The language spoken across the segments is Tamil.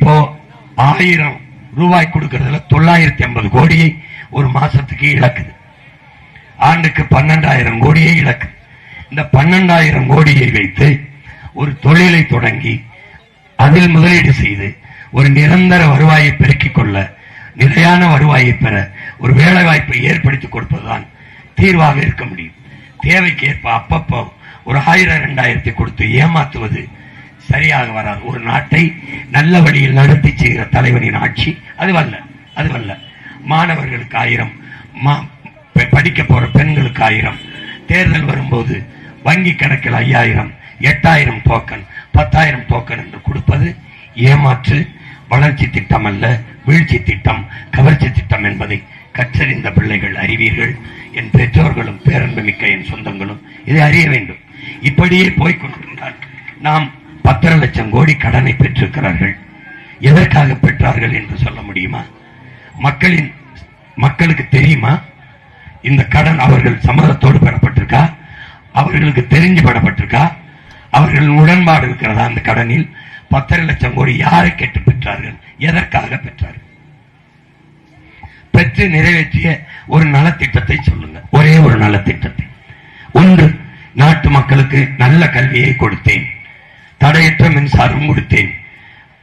இப்போ 1000 ரூபாய் கொடுக்கறதுல 950 கோடியை ஒரு மாசத்துக்கு இழக்குது. ஆண்டுக்கு 12,000 கோடியை இழக்குது. இந்த 12,000 கோடியை வைத்து ஒரு தொழிலை தொடங்கி அதில் முதலீடு செய்து ஒரு நிரந்தர வருவாயை பெருக்கிக் கொள்ள, நிலையான வருவாயை பெற ஒரு வேலை வாய்ப்பை ஏற்படுத்தி கொடுப்பதுதான் தீர்வாக இருக்க முடியும். தேவைக்கு ஏற்ப அப்பப்போ ஒரு 1000-2000 கொடுத்து ஏமாத்துவது சரியாக வராது. ஒரு நாட்டை நல்ல வழியில் நடத்தி செய்கிற தலைவனின் ஆட்சி அதுவல்ல. மாணவர்களுக்கு 1000, படிக்க போற பெண்களுக்கு 1000, தேர்தல் வரும்போது வங்கி கணக்கில் 5000, 8000 டோக்கன், 10,000 டோக்கன் என்று கொடுப்பது ஏமாற்று, வளர்ச்சி திட்டம் அல்ல, வீழ்ச்சி திட்டம், கவர்ச்சி திட்டம் என்பதை கற்றறிந்த பிள்ளைகள் அறிவீர்கள். என் பெற்றோர்களும் பேரன்புமிக்க என் சொந்தங்களும் இதை அறிய வேண்டும். இப்படியே போய்கொண்டிருந்தால் நாம் 10 லட்சம் கோடி கடனை பெற்றிருக்கிறார்கள். எதற்காக பெற்றார்கள் என்று சொல்ல முடியுமா? மக்களுக்கு தெரியுமா இந்த கடன் அவர்கள் சம்மதத்தோடு பெறப்பட்டிருக்கா? அவர்களுக்கு தெரிஞ்சு பெறப்பட்டிருக்கா? அவர்கள் உடன்பாடு இருக்கிறதா? அந்த கடனில் 10 லட்சம் கோடி யாரை கேட்டு பெற்றார்கள்? எதற்காக பெற்றார்கள்? பெற்று நிறைவேற்றிய ஒரு நலத்திட்டத்தை சொல்லுங்க. ஒரே ஒரு நலத்திட்டத்தை. ஒன்று, நாட்டு மக்களுக்கு நல்ல கல்வியை கொடுத்தேன், தடையற்ற மின்சாரம் கொடுத்தேன்,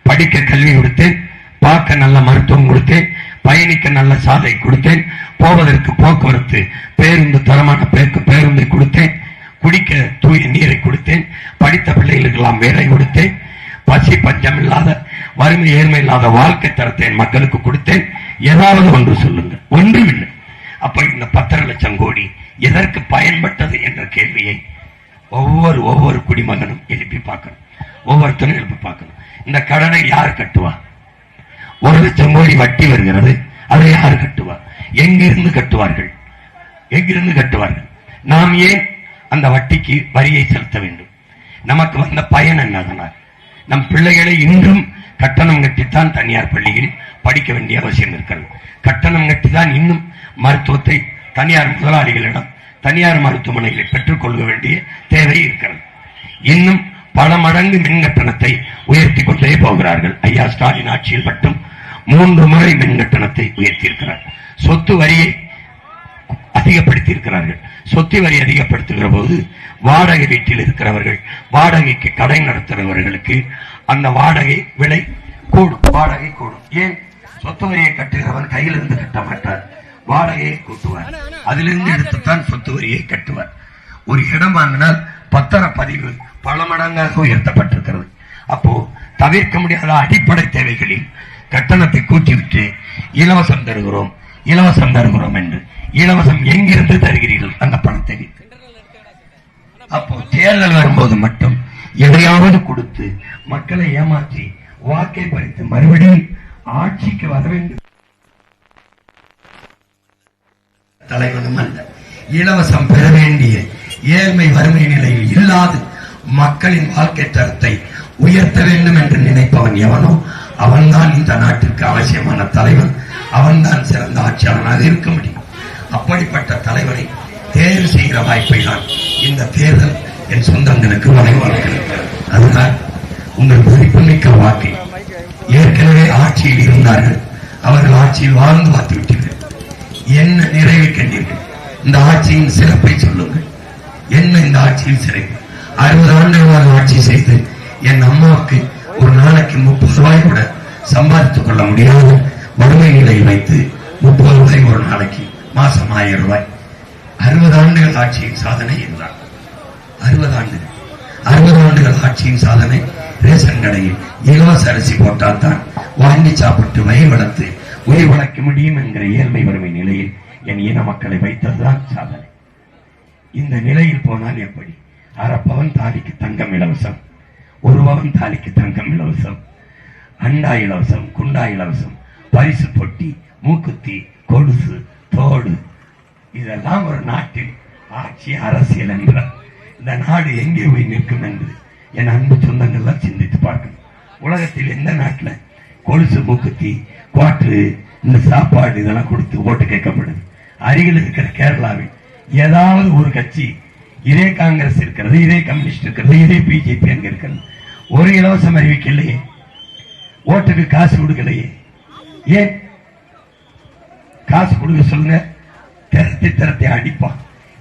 படிக்க கல்வி கொடுத்தேன், பார்க்க நல்ல மருத்துவம் கொடுத்தேன், பயணிக்க நல்ல சாலை கொடுத்தேன், போவதற்கு போக்குவரத்து பேருந்து, தரமான பேருந்தை கொடுத்தேன், குடிக்க தூய நீரை கொடுத்தேன், படித்த பிள்ளைகளுக்கெல்லாம் வேலை கொடுத்தேன், பசி பஞ்சம் இல்லாத, வறுமை ஏழ்மை இல்லாத வாழ்க்கை தரத்தை மக்களுக்கு கொடுத்தேன். ஏதாவது ஒன்று சொல்லுங்க. ஒன்றுமில்லை. அப்ப இந்த 10 லட்சம் கோடி எதற்கு பயன்பட்டது என்ற கேள்வியை ஒவ்வொரு குடிமகனும் எழுப்பி பார்க்கணும். ஒவ்வொருத்தரும் எழுப்பி பார்க்கணும். இந்த கடனை யார் கட்டுவா? 1 லட்சம் கோடி வட்டி வருகிறது. அதை யார் கட்டுவா? எங்கிருந்து கட்டுவார்கள்? நாம் ஏன் அந்த வட்டிக்கு வரியை செலுத்த வேண்டும்? நமக்கு வந்த பயன் என்னதனால்? நம் பிள்ளைகளை இன்றும் கட்டணம் கட்டித்தான் தனியார் பள்ளியில் படிக்க வேண்டிய அவசியம் இருக்கிறது. கட்டணம் கட்டித்தான் இன்னும் மருத்துவத்தை தனியார் முதலாளிகளிடம், தனியார் மருத்துவமனைகளை பெற்றுக் கொள்ள வேண்டிய தேவை இருக்கிறது. இன்னும் பல மடங்கு மின் கட்டணத்தை உயர்த்தி கொண்டே போகிறார்கள். ஐயா ஸ்டாலின் ஆட்சியில் மட்டும் 3 முறை மின் கட்டணத்தை உயர்த்தி இருக்கிறார். சொத்து வரியை அதிகப்படுத்தி இருக்கிறார்கள். சொத்து வரி அதிகப்படுத்துகிற போது வாடகை வீட்டில் இருக்கிறவர்கள், வாடகைக்கு கடை நடத்துகிறவர்களுக்கு அந்த வாடகை விலை கூடும். வாடகை கூடும். ஏன்? சொத்து வரியை கட்டுகிறவன் கையிலிருந்து கட்ட மாட்டார், வாடகையை கூட்டுவார். அதிலிருந்து எடுத்துத்தான் சொத்து வரியை கட்டுவார். ஒரு இடம் வாங்கினால் பத்திரப்பதிவு பல மடங்காக உயர்த்தப்பட்டிருக்கிறது. அப்போ தவிர்க்க முடியாத அடிப்படை தேவைகளில் கட்டணத்தை கூட்டிவிட்டு இலவசம் தருகிறோம் என்று இலவசம் எங்கிருந்து தருகிறீர்கள்? அந்த பணத்தை வைத்து. அப்போ தேர்தல் வரும்போது மட்டும் எதையாவது கொடுத்து மக்களை ஏமாற்றி வாக்கை பறித்து மறுபடியும் ஆட்சிக்கு வர வேண்டும் தலைவனும் அல்ல. இலவசம் பெற வேண்டிய ஏழ்மை வறுமை நிலையில் இல்லாது மக்களின் வாழ்க்கை தரத்தை உயர்த்த வேண்டும் என்று நினைப்பவன் எவனோ அவன்தான் இந்த நாட்டிற்கு அவசியமான தலைவன். அவன்தான் சிறந்த ஆட்சியாளனாக இருக்க முடியும். அப்படிப்பட்ட தலைவரை தேர்வு செய்கிற வாய்ப்பை தான் இந்த தேர்தல் என் சொந்தங்களுக்கு வழங்குவார்கள். அதுதான் உங்கள் மதிப்புமிக்க வாக்கை. ஏற்கனவே ஆட்சியில் இருந்தார்கள், அவர்கள் ஆட்சியில் வாழ்ந்து பார்த்து விட்டீர்கள். என்ன நிறைவு கண்டீர்கள்? இந்த ஆட்சியின் சிறப்பை சொல்லுங்கள். என்ன இந்த ஆட்சியின் சிறப்பு? 60 ஆண்டுகளாக ஆட்சி செய்து என் அம்மாவுக்கு ஒரு நாளைக்கு 30 ரூபாய் கூட சம்பாதித்துக் கொள்ள முடியாத வறுமை நிலையில் வைத்து 30 ரூபாய் ஒரு நாளைக்கு, மாசம் 1000 ரூபாய். 60 ஆண்டுகள் ஆட்சியின் சாதனை என்றார். 60 ஆண்டுகள் ஆட்சியின் சாதனை ரேஷன் கடையில் இலவச அரிசி போட்டால் தான் வாங்கி சாப்பிட்டு வயிறு வளர்த்து உயிர் வளர்க்க முடியும் என்கிற ஏழ்மை வறுமை நிலையில் என் இன மக்களை வைத்ததுதான் சாதனை. இந்த நிலையில் போனால் எப்படி? 1/2 பவன் தாலிக்கு தங்கம் இலவசம், 1 பவன் தாலிக்கு தங்கம் இலவசம், அண்டா இலவசம், குண்டா இலவசம், பரிசு பொட்டி, மூக்குத்தி, கொலுசு, தோடு. இதெல்லாம் ஒரு நாட்டில் ஆட்சி அரசியல் என்றால் இந்த நாடு எங்கே போய் நிற்கும் என்று என் அன்பு சொந்தங்கள்லாம் சிந்தித்து பார்க்கணும். உலகத்தில் எந்த நாட்டில் கொலுசு, மூக்குத்தி, குவாற்று, இந்த சாப்பாடு இதெல்லாம் கொடுத்து ஓட்டு கேட்கப்படுது? அருகில் இருக்கிற கேரளாவில் ஏதாவது ஒரு கட்சி, இதே காங்கிரஸ் இருக்கிறது, இதே கம்யூனிஸ்ட் இருக்கிறது, இதே பிஜேபி அங்க இருக்கிறது, ஒரு இலவசம் அறிவிக்கலையே. ஓட்டுக்கு காசு கொடுக்கலையே. ஏன் காசு கொடுக்க சொல்லுங்க? திரத்தி அடிப்பான்.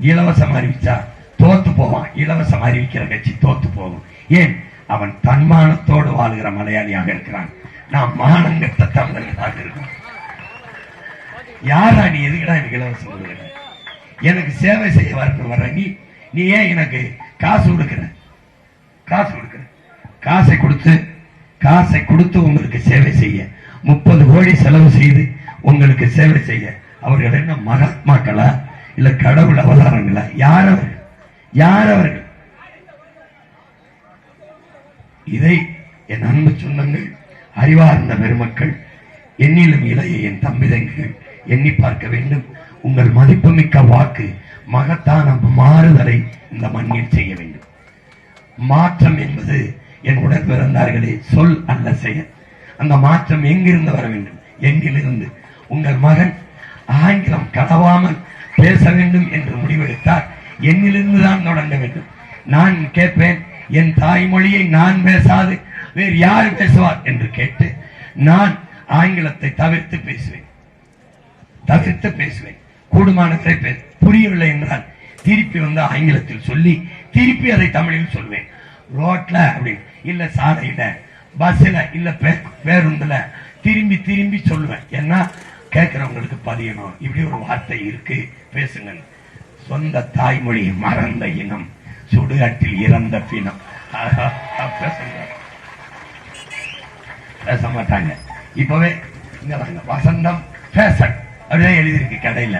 இலவசம் அறிவிச்சா தோத்து போவான். இலவசம் அறிவிக்கிற கட்சி தோத்து போகும். ஏன்? அவன் தன்மானத்தோடு வாழ்கிற மலையாளியாக இருக்கிறான். நாம் மானங்கட்ட தமிழர்களாக இருக்கிறோம். யாரா நீ? எதுக்குடா எனக்கு இலவசம் கொடுக்குற? எனக்கு சேவை செய்ய வர நீ ஏன் எனக்கு காசு கொடுக்கிற? காசை கொடுத்து உங்களுக்கு சேவை செய்ய 30 கோடி செலவு செய்து உங்களுக்கு சேவை செய்ய அவர்கள் என்ன மகாத்மாக்களா இல்ல கடவுள் அவதாரங்களா? யார் அவர்கள்? இதை என் அன்பு சொந்தங்கள், அறிவார்ந்த பெருமக்கள், எண்ணிலும் இளைய என் தம்பிதங்கள் எண்ணி பார்க்க வேண்டும். உங்கள் மதிப்புமிக்க வாக்கு மகத்தான மாறுதலை இந்த மண்ணில் செய்ய வேண்டும். மாற்றம் என்பது என் உடன் பிறந்தார்களே சொல் அல்ல செயல். அந்த மாற்றம் எங்கிருந்து வர வேண்டும்? எங்கிலிருந்து? உங்கள் மகன் ஆங்கிலம் கலவாமல் பேச வேண்டும் என்று முடிவெடுத்தால் என்னிலிருந்து தான் தொடங்க வேண்டும். நான் கேட்பேன், என் தாய்மொழியை நான் பேசாது வேறு யார் பேசுவார் என்று கேட்டு நான் ஆங்கிலத்தை தவிர்த்து பேசுவேன். கூடுமானவரை புரியவில்லை என்றால் திருப்பி வந்து ஆங்கிலத்தில் சொல்லி திருப்பி அதை தமிழில் சொல்வேன். ரோட்ல அப்படி இல்ல, சாலையில, பஸ்ல இல்ல, பேருந்துல திரும்பி சொல்லுவேன். ஏன்னா கேட்கிறவங்களுக்கு பதியணும். இப்படி ஒரு வார்த்தை இருக்கு, பேசுங்க. சொந்த தாய்மொழி மறந்த இனம், சுடுகாட்டில் இறந்த பிணம். பேச மாட்டாங்க. இப்பவே இங்க வாங்க, வசந்தம் ஃபேஷன் அப்படிதான் எழுதியிருக்கு கடையில.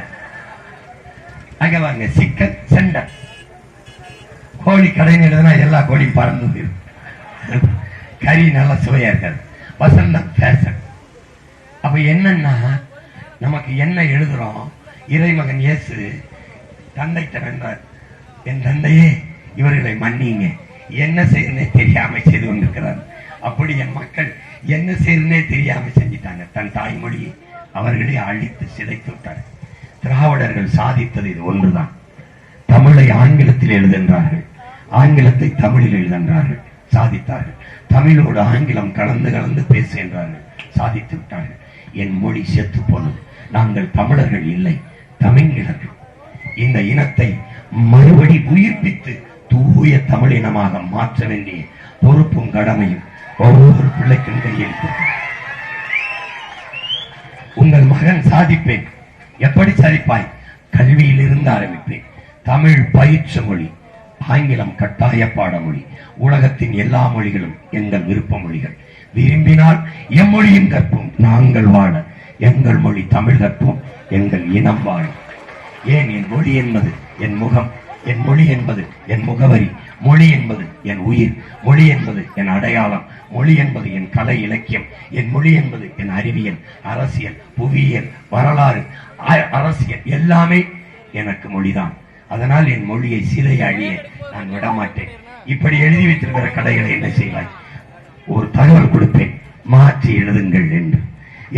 அங்க வாங்க, சிக்கன் சென்டர். கோழி கடைன்னு எழுதுனா எல்லா கோழியும் பறந்து கறி நல்லா சுவையா இருக்காது. வசந்தம் ஃபேஷன். அப்ப என்னன்னா, நமக்கு என்ன எழுதுறோம்? இறைமகன் இயேசு தந்தைட்ட வென்றார். என் தந்தையே இவர்களை மன்னிங்க, என்ன செய்யறனே தெரியாம செய்து கொண்டிருக்கிறார். அப்படி என் மக்கள் என்ன செய்யறனே தெரியாம செஞ்சிட்டாங்க. தன் தாய்மொழியை அவர்களே அழித்து சிதைத்து விட்டார். திராவிடர்கள் சாதித்தது இது ஒன்றுதான். தமிழை ஆங்கிலத்தில் எழுதுகின்றார்கள், ஆங்கிலத்தை தமிழில் எழுதுகின்றார்கள், சாதித்தார்கள். தமிழோடு ஆங்கிலம் கலந்து பேசுகின்றார்கள், சாதித்து விட்டார்கள். என் மொழி செத்து போனது. நாங்கள் தமிழர்கள் இல்லை, தமிழர்கள். இந்த இனத்தை மறுபடி உயிர்ப்பித்து தூய தமிழ் இனமாக மாற்ற வேண்டிய பொறுப்பும் கடமையும் ஒவ்வொரு பிள்ளைக்கும் கையில். உங்கள் மகன் சாதிப்பேன். எப்படி சாதிப்பாய்? கல்வியில் இருந்து ஆரம்பிப்பேன். தமிழ் பயிற்று மொழி, ஆங்கிலம் கட்டாய பாடமொழி. உலகத்தின் எல்லா மொழிகளும் எங்கள் விருப்ப மொழிகள். விரும்பினால் எம்மொழியும் கற்போம், நாங்கள் வாழ. எங்கள் மொழி தமிழ் கற்போம், எங்கள் இனம் வாழும். ஏன்? என் மொழி என்பது என் முகம், என் மொழி என்பது என் முகவரி, மொழி என்பது என் உயிர், மொழி என்பது என் அடையாளம், மொழி என்பது என் கலை இலக்கியம், என் மொழி என்பது என் அறிவியல், அரசியல், புவியியல், வரலாறு, அரசியல் எல்லாமே எனக்கு மொழிதான். அதனால் என் மொழியை சிதை அழிய நான் விடமாட்டேன். இப்படி எழுதி வைத்திருக்கிற கடைகளை என்ன செய்வாய்? ஒரு தகவல் கொடுப்பேன், மாற்றி எழுதுங்கள் என்று.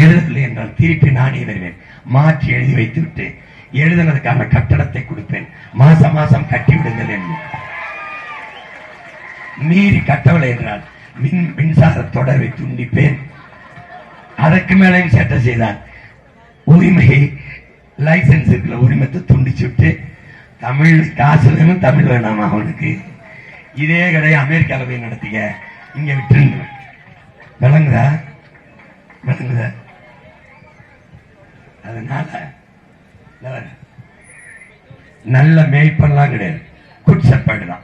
எழுதவில்லை என்றால் திருப்பி நானே வருவேன். மாற்றி எழுதி வைத்து விட்டு எழுதுனதுக்கான கட்டடத்தை கொடுப்பேன். மாசம் கட்டிவிடுங்கள் என்று. மீறி கட்டவில்லை என்றால் மின்சார தொடர்பை துண்டிப்பேன். அதற்கு மேலையும் சேட்டை செய்தால் உரிமையை, லைசன்ஸ் இருக்கிற உரிமத்தை துண்டிச்சு விட்டு தமிழ் காசு வேணும், தமிழ் வேணாமா அவனுக்கு? இதே கடையை அமெரிக்காவில் போய் நடத்திக்க, இங்க விட்டு விளங்குதா? அதனால நல்ல மேய்ப்பெல்லாம் கிடையாது, குட் ஷெப்பர்ட் தான்.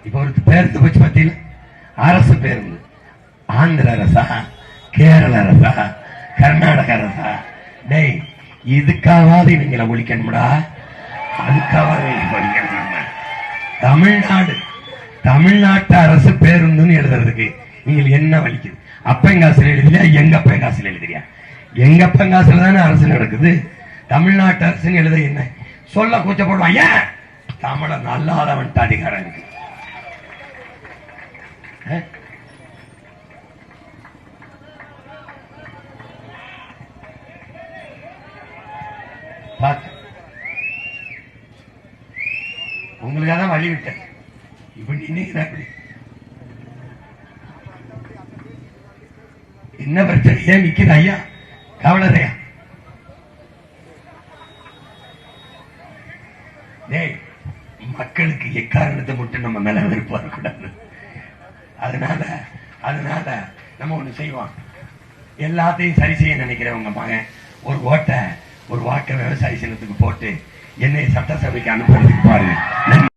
இப்ப ஒரு பேருந்து போச்சு பத்தியில, அரசு பேருந்து, ஆந்திர அரசா, கேரள அரசா, கர்நாடக அரசா? டேய், இதுக்காவது இவங்களை ஒழிக்கணும்டா, அதுக்காவது ஒழிக்கணும். தமிழ்நாட்டு அரசு பேருந்துன்னு எழுதுறதுக்கு நீங்கள் என்ன வலிக்குது? அப்பங்காசில் எழுதுறியா, எங்க அப்பங்காசில் எழுதுறியா? எங்க அப்பங்காசில் தானே அரசு நடக்குது. தமிழ்நாட்டு அரசுன்னு எழுத என்ன சொல்ல கூச்சப்படுவான். ஏன்? தமிழ நல்லாதவன் அதிகாரம் இருக்கு. உங்களுக்காக தான் வழி விட்டேன். இப்ப நினைக்கிறேன் என்ன பிரச்சனை? ஏன் நிக்கிற ஐயா கவலரையா? டேய், மக்களுக்கு எக்காரணத்தை மட்டும் நம்ம மேல வெறுப்பு வரக்கூடாது. அதனால நம்ம ஒண்ணு செய்வோம். எல்லாத்தையும் சரி செய்ய நினைக்கிறவங்க மகன் ஒரு வாக்க விவசாய சின்னத்துக்கு போட்டு என்னை சட்டசபைக்கு அனுப்புறதுக்கு பாருங்க.